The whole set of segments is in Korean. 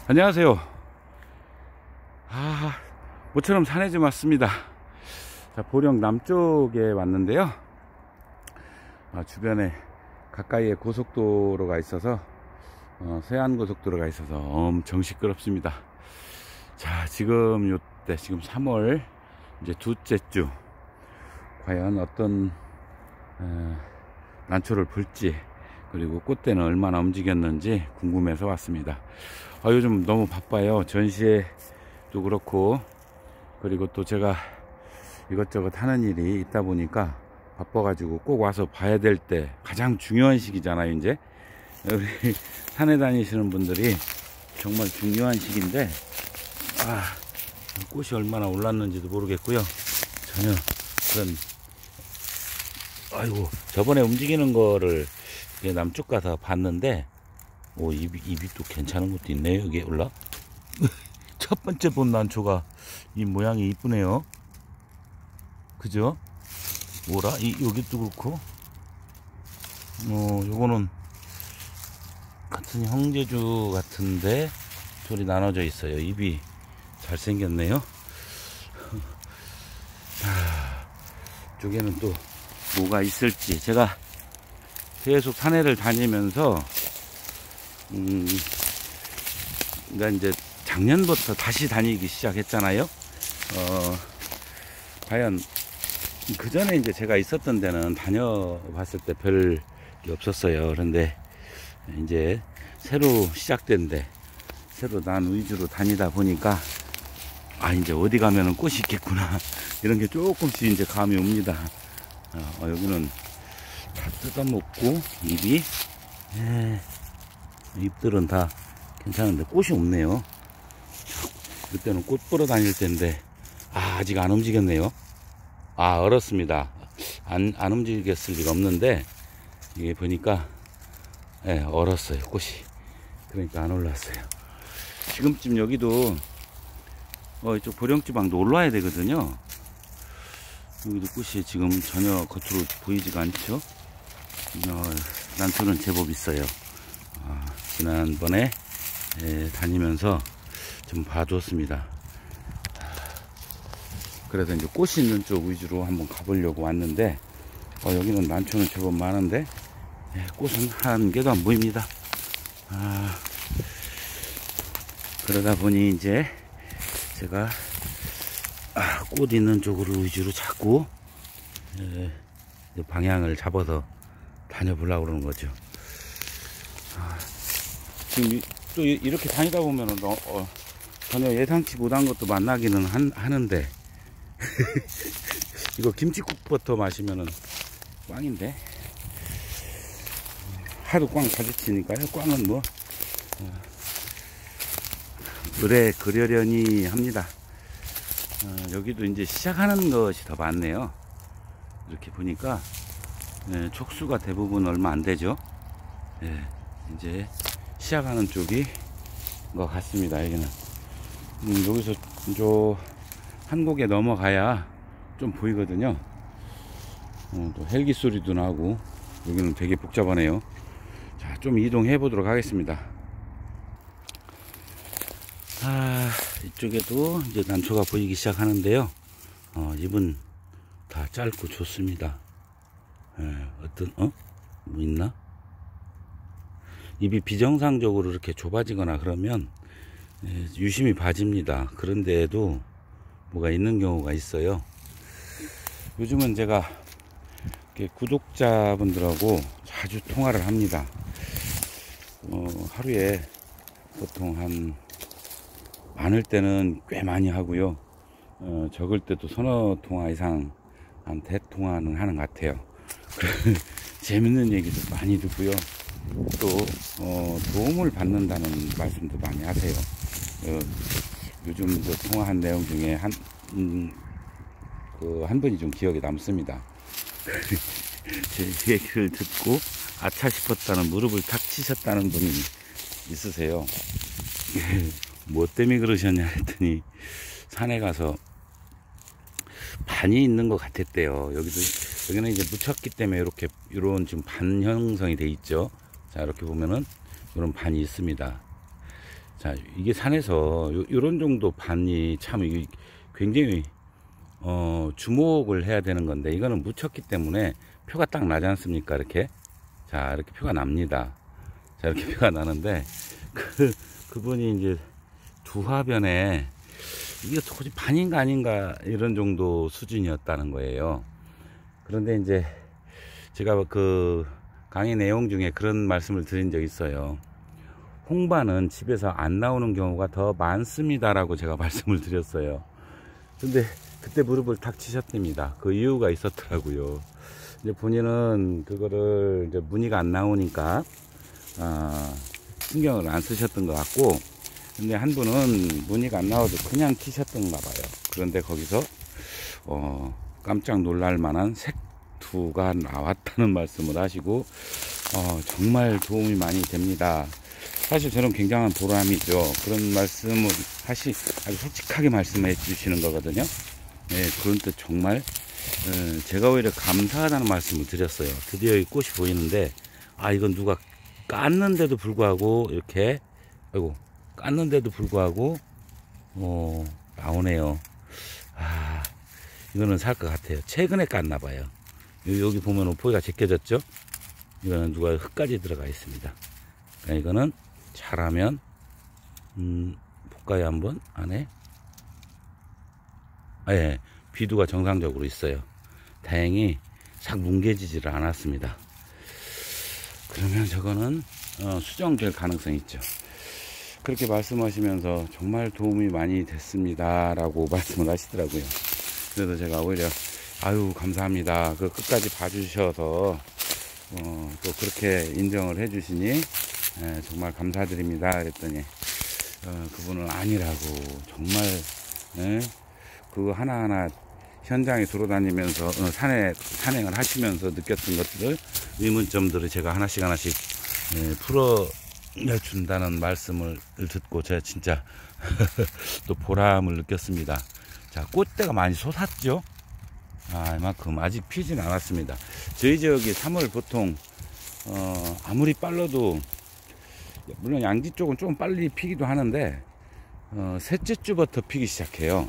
안녕하세요. 모처럼 산에 좀 왔습니다. 자, 보령 남쪽에 왔는데요. 주변에 가까이에 고속도로가 있어서 서해안고속도로가 있어서 엄청 시끄럽습니다. 자, 지금 요때 지금 3월 이제 둘째 주, 과연 어떤 난초를 풀지, 그리고 꽃대는 얼마나 움직였는지 궁금해서 왔습니다. 요즘 너무 바빠요. 전시회도 그렇고, 그리고 또 제가 이것저것 하는 일이 있다 보니까 바빠가지고 꼭 와서 봐야 될 때 가장 중요한 시기잖아요. 이제 우리 산에 다니시는 분들이 정말 중요한 시기인데, 꽃이 얼마나 올랐는지도 모르겠고요. 전혀 그런, 저번에 움직이는 거를 남쪽 가서 봤는데, 입이 또 괜찮은 것도 있네요. 여기 올라. 첫 번째 본 난초가 이 모양이 이쁘네요. 그죠? 여기도 그렇고, 요거는 같은 형제주 같은데 둘이 나눠져 있어요. 입이 잘생겼네요. 이쪽에는 또 뭐가 있을지. 제가 계속 산에를 다니면서 그러니까 이제 작년부터 다시 다니기 시작했잖아요. 과연 그 전에 이제 제가 있었던 데는 다녀봤을 때 별 게 없었어요. 그런데 이제 새로 시작된 데, 새로 난 위주로 다니다 보니까 이제 어디 가면은 꽃이 있겠구나, 이런 게 조금씩 이제 감이 옵니다. 여기는 다 뜯어먹고 잎들은 다 괜찮은데 꽃이 없네요. 그때는 꽃 보러 다닐 때인데 아직 안 움직였네요. 얼었습니다. 안 움직였을 리가 없는데, 이게 보니까 얼었어요, 꽃이. 그러니까 안 올랐어요. 지금쯤 여기도 이쪽 보령지방도 올라와야 되거든요. 여기도 꽃이 지금 전혀 겉으로 보이지가 않죠. 난초는 제법 있어요. 지난번에 다니면서 좀 봐줬습니다. 그래서 이제 꽃이 있는 쪽 위주로 한번 가보려고 왔는데, 여기는 난초는 제법 많은데 꽃은 한 개도 안 보입니다. 그러다 보니 이제 제가 꽃 있는 쪽으로 위주로 자꾸 방향을 잡아서 다녀보려고 그러는 거죠. 지금 또 이렇게 다니다 보면은 전혀 예상치 못한 것도 만나기는 하는데 이거 김치국부터 마시면은 꽝인데, 하도 꽝 가지치니까요. 꽝은 뭐 그러려니 합니다. 여기도 이제 시작하는 것이 더 많네요. 이렇게 보니까 촉수가 대부분 얼마 안 되죠. 이제 시작하는 쪽이 것 같습니다. 여기는 여기서 저 한 곡에 넘어가야 좀 보이거든요. 또 헬기 소리도 나고, 여기는 되게 복잡하네요. 자, 좀 이동해 보도록 하겠습니다. 이쪽에도 이제 난초가 보이기 시작하는데요. 잎은 다 짧고 좋습니다. 뭐 있나? 잎이 비정상적으로 이렇게 좁아지거나 그러면 유심히 봐집니다. 그런데도 뭐가 있는 경우가 있어요. 요즘은 제가 구독자분들하고 자주 통화를 합니다. 하루에 보통 많을 때는 꽤 많이 하고요. 적을 때도 서너 통화 이상, 한 대통화는 하는 것 같아요. 재밌는 얘기도 많이 듣고요. 또 도움을 받는다는 말씀도 많이 하세요. 요즘 통화한 내용 중에 한 분이 좀 기억에 남습니다. 제 얘기를 듣고 아차 싶었다는, 무릎을 탁 치셨다는 분이 있으세요. 뭐 때문에 그러셨냐 했더니 산에 가서 반이 있는 것 같았대요. 여기는 이제 묻혔기 때문에 이런 지금 반 형성이 돼 있죠. 자, 이렇게 보면은 이런 반이 있습니다. 자, 이게 산에서 요런 정도 반이 참 이게 굉장히 주목을 해야 되는 건데, 이거는 묻혔기 때문에 표가 딱 나지 않습니까? 이렇게. 자, 이렇게 표가 납니다. 자, 이렇게 표가 나는데, 그분이 이제 두화변에 이게 도대체 반인가 아닌가 이런 정도 수준이었다는 거예요. 그런데 이제 제가 그 강의 내용 중에 그런 말씀을 드린 적이 있어요. 홍반은 집에서 안 나오는 경우가 더 많습니다라고 제가 말씀을 드렸어요. 근데 그때 무릎을 탁 치셨답니다. 그 이유가 있었더라고요. 이제 본인은 그거를 이제 무늬가 안 나오니까 신경을 안 쓰셨던 것 같고, 근데 한 분은 무늬가 안 나와도 그냥 치셨던가 봐요. 그런데 거기서 깜짝 놀랄 만한 색투가 나왔다는 말씀을 하시고 정말 도움이 많이 됩니다. 사실 저는 굉장한 보람이죠. 그런 말씀을 아주 솔직하게 말씀해 주시는 거거든요. 네, 그런 뜻 정말 제가 오히려 감사하다는 말씀을 드렸어요. 드디어 이 꽃이 보이는데, 이건 누가 깠는데도 불구하고 이렇게 깠는데도 불구하고 나오네요. 이거는 살 것 같아요. 최근에 깠나 봐요. 여기 보면 포기가 제껴졌죠. 이거는 누가 흙까지 들어가 있습니다. 그러니까 이거는 잘하면 볼까요 한번 안에? 예, 비두가 정상적으로 있어요. 다행히 싹 뭉개지지를 않았습니다. 그러면 저거는 수정될 가능성이 있죠. 그렇게 말씀하시면서 정말 도움이 많이 됐습니다 라고 말씀을 하시더라고요. 그래서 제가 오히려 감사합니다, 그 끝까지 봐주셔서 또 그렇게 인정을 해 주시니 정말 감사드립니다 그랬더니 그분은 아니라고, 정말 그거 하나하나 현장에 돌아다니면서 산행을 하시면서 느꼈던 것들을, 의문점들을 제가 하나씩 풀어준다는 말씀을 듣고 제가 진짜 또 보람을 느꼈습니다. 자, 꽃대가 많이 솟았죠. 이만큼 아직 피진 않았습니다. 저희 지역이 3월 보통 아무리 빨라도, 물론 양지 쪽은 좀 빨리 피기도 하는데 셋째 주부터 피기 시작해요.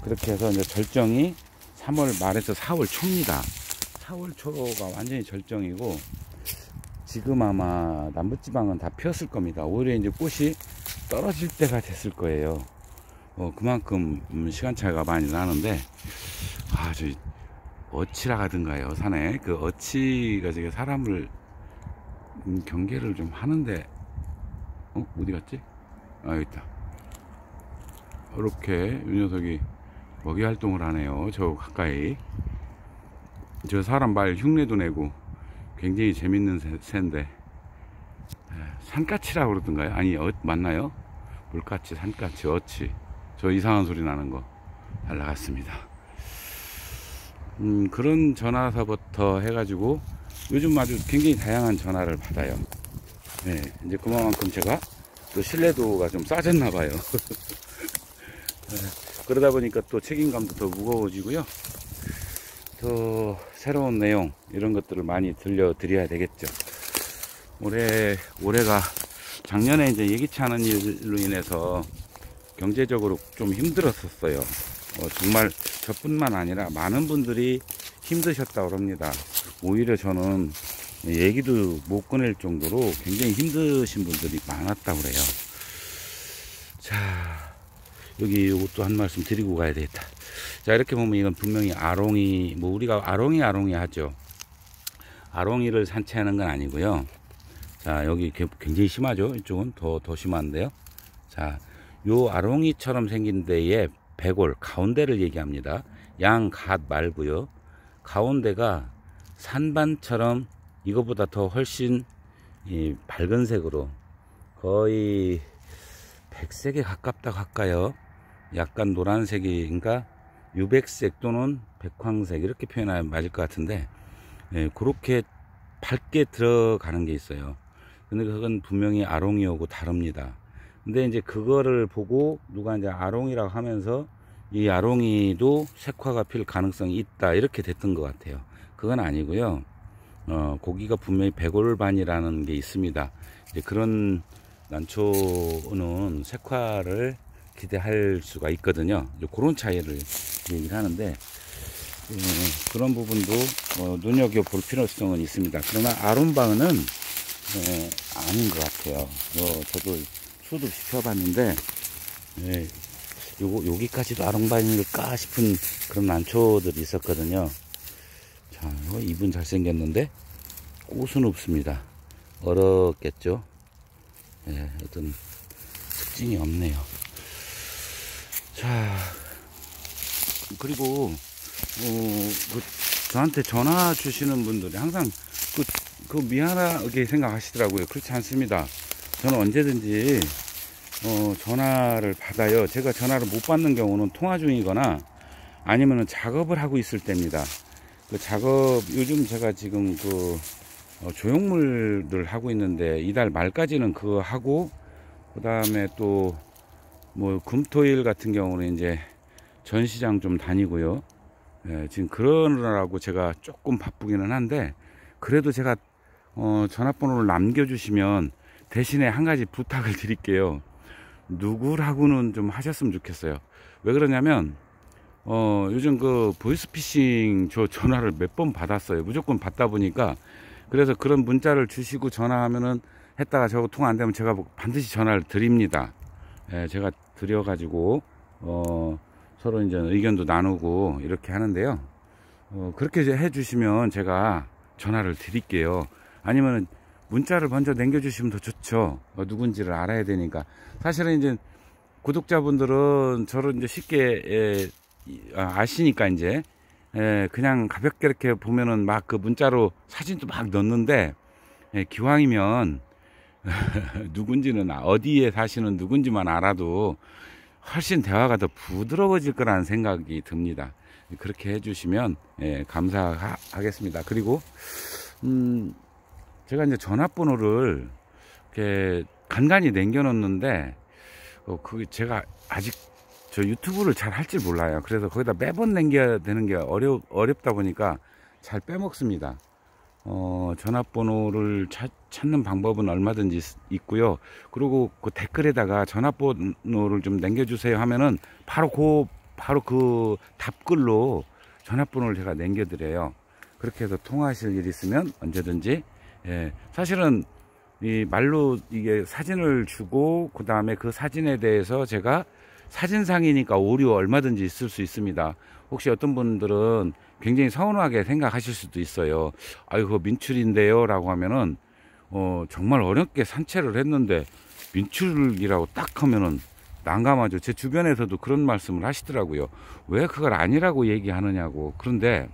그렇게 해서 이제 절정이 3월 말에서 4월 초입니다. 4월 초가 완전히 절정이고, 지금 아마 남부지방은 다 피었을 겁니다. 오히려 이제 꽃이 떨어질 때가 됐을 거예요. 그만큼 시간차가 많이 나는데, 저희 어치라 가든가요, 산에 그 어치가 저게 사람을 경계를 좀 하는데, 어디 갔지? 여기 있다. 이렇게 이 녀석이 먹이 활동을 하네요. 저 가까이. 저 사람 말 흉내도 내고 굉장히 재밌는 새인데, 산까치라고 그러던가요? 아니, 맞나요? 물까치, 산까치, 어치. 저 이상한 소리 나는 거 잘 나갔습니다. 그런 전화서부터 해가지고 요즘 아주 굉장히 다양한 전화를 받아요. 네, 이제 그만큼 제가 또 신뢰도가 좀 싸졌나 봐요. 그러다 보니까 또 책임감도 더 무거워지고요. 또 새로운 내용 이런 것들을 많이 들려드려야 되겠죠. 올해가 작년에 이제 예기치 않은 일로 인해서 경제적으로 좀 힘들었었어요. 정말 저뿐만 아니라 많은 분들이 힘드셨다고 합니다. 오히려 저는 얘기도 못 꺼낼 정도로 굉장히 힘드신 분들이 많았다고 그래요. 자, 여기 이것도 한 말씀 드리고 가야 되겠다. 자, 이렇게 보면 이건 분명히 아롱이, 우리가 아롱이 하죠. 아롱이를 산채하는 건 아니고요. 자, 여기 굉장히 심하죠. 이쪽은 더 심한데요. 자, 요 아롱이처럼 생긴 데에 백골 가운데를 얘기합니다. 양갓 말고요. 가운데가 산반처럼 이거보다 더 훨씬 밝은 색으로, 거의 백색에 가깝다고 할까요? 약간 노란색이, 그러니까 유백색 또는 백황색, 이렇게 표현하면 맞을 것 같은데, 그렇게 밝게 들어가는 게 있어요. 근데 그건 분명히 아롱이하고 다릅니다. 근데 이제 그거를 보고 누가 이제 아롱이라고 하면서 이 아롱이도 색화가 필 가능성이 있다, 이렇게 됐던 것 같아요. 그건 아니고요. 고기가 분명히 백골반이라는 게 있습니다. 이제 그런 난초는 색화를 기대할 수가 있거든요. 그런 차이를 얘기를 하는데, 그런 부분도 눈여겨볼 필요성은 있습니다. 그러나 아론방은 아닌 것 같아요. 저도 수도 시켜봤는데, 여기까지도 아론방일까 싶은 그런 난초들이 있었거든요. 자, 이분 잘생겼는데 꽃은 없습니다. 얼었겠죠. 어떤 특징이 없네요. 자, 그리고 저한테 전화 주시는 분들이 항상 미안하게 생각하시더라고요. 그렇지 않습니다. 저는 언제든지 전화를 받아요. 제가 전화를 못 받는 경우는 통화 중이거나 아니면은 작업을 하고 있을 때입니다. 그 작업, 요즘 제가 지금 조형물들 하고 있는데 이달 말까지는 그거 하고, 그 다음에 또 금토일 같은 경우는 이제 전시장 좀 다니고요. 지금 그러느라고 제가 조금 바쁘기는 한데, 그래도 제가 전화번호를 남겨주시면 대신에 한 가지 부탁을 드릴게요. 누구라고는 좀 하셨으면 좋겠어요. 왜 그러냐면 요즘 보이스피싱 저 전화를 몇 번 받았어요. 무조건 받다 보니까, 그래서 그런 문자를 주시고 전화하면은 했다가 저거 통화 안 되면 제가 반드시 전화를 드립니다. 제가 드려가지고 서로 이제 의견도 나누고 이렇게 하는데요. 그렇게 해주시면 제가 전화를 드릴게요. 아니면은 문자를 먼저 남겨주시면 더 좋죠. 누군지를 알아야 되니까. 사실은 이제 구독자분들은 저를 이제 쉽게 아시니까 이제 그냥 가볍게 이렇게 보면은 막 그 문자로 사진도 막 넣는데, 기왕이면 누군지는, 어디에 사시는 누군지만 알아도 훨씬 대화가 더 부드러워질 거라는 생각이 듭니다. 그렇게 해주시면 감사하겠습니다. 그리고 제가 이제 전화번호를 이렇게 간간히 남겨놓는데, 그게 제가 아직 저 유튜브를 잘 할 줄 몰라요. 그래서 거기다 매번 남겨야 되는 게 어렵다 보니까 잘 빼먹습니다. 전화번호를 찾는 방법은 얼마든지 있고요. 그리고 그 댓글에다가 전화번호를 좀 남겨주세요 하면은 바로 그 답글로 전화번호를 제가 남겨드려요. 그렇게 해서 통화하실 일 있으면 언제든지. 사실은 이 말로 이게 사진을 주고, 그 다음에 그 사진에 대해서 제가 사진상이니까 오류 얼마든지 있을 수 있습니다. 혹시 어떤 분들은 굉장히 서운하게 생각하실 수도 있어요. 아유, 그거 민출인데요 라고 하면은 정말 어렵게 산채를 했는데 민출이라고 딱 하면은 난감하죠. 제 주변에서도 그런 말씀을 하시더라고요. 왜 그걸 아니라고 얘기하느냐고. 그런데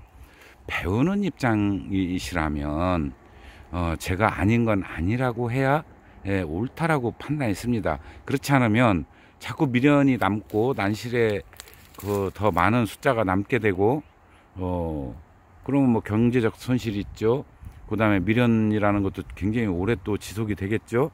배우는 입장이시라면 제가 아닌 건 아니라고 해야 옳다라고 판단했습니다. 그렇지 않으면 자꾸 미련이 남고 난실에 더 많은 숫자가 남게 되고, 그러면 경제적 손실이 있죠. 그 다음에 미련이라는 것도 굉장히 오래 또 지속이 되겠죠.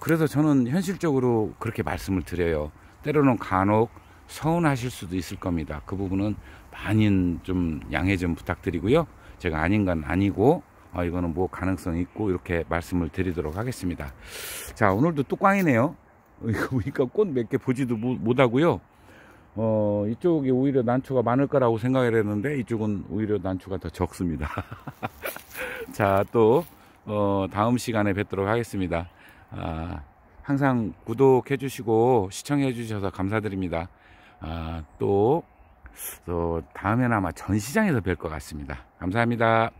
그래서 저는 현실적으로 그렇게 말씀을 드려요. 때로는 간혹 서운하실 수도 있을 겁니다. 그 부분은 많이 좀 양해 좀 부탁드리고요. 제가 아닌 건 아니고, 이거는 가능성이 있고, 이렇게 말씀을 드리도록 하겠습니다. 자, 오늘도 뚜껑이네요. 이거 보니까 꽃 몇 개 보지도 못하고요. 이쪽에 오히려 난초가 많을 거라고 생각을 했는데, 이쪽은 오히려 난초가 더 적습니다. 자, 또 다음 시간에 뵙도록 하겠습니다. 항상 구독해 주시고 시청해 주셔서 감사드립니다. 또 다음에는 아마 전시장에서 뵐 것 같습니다. 감사합니다.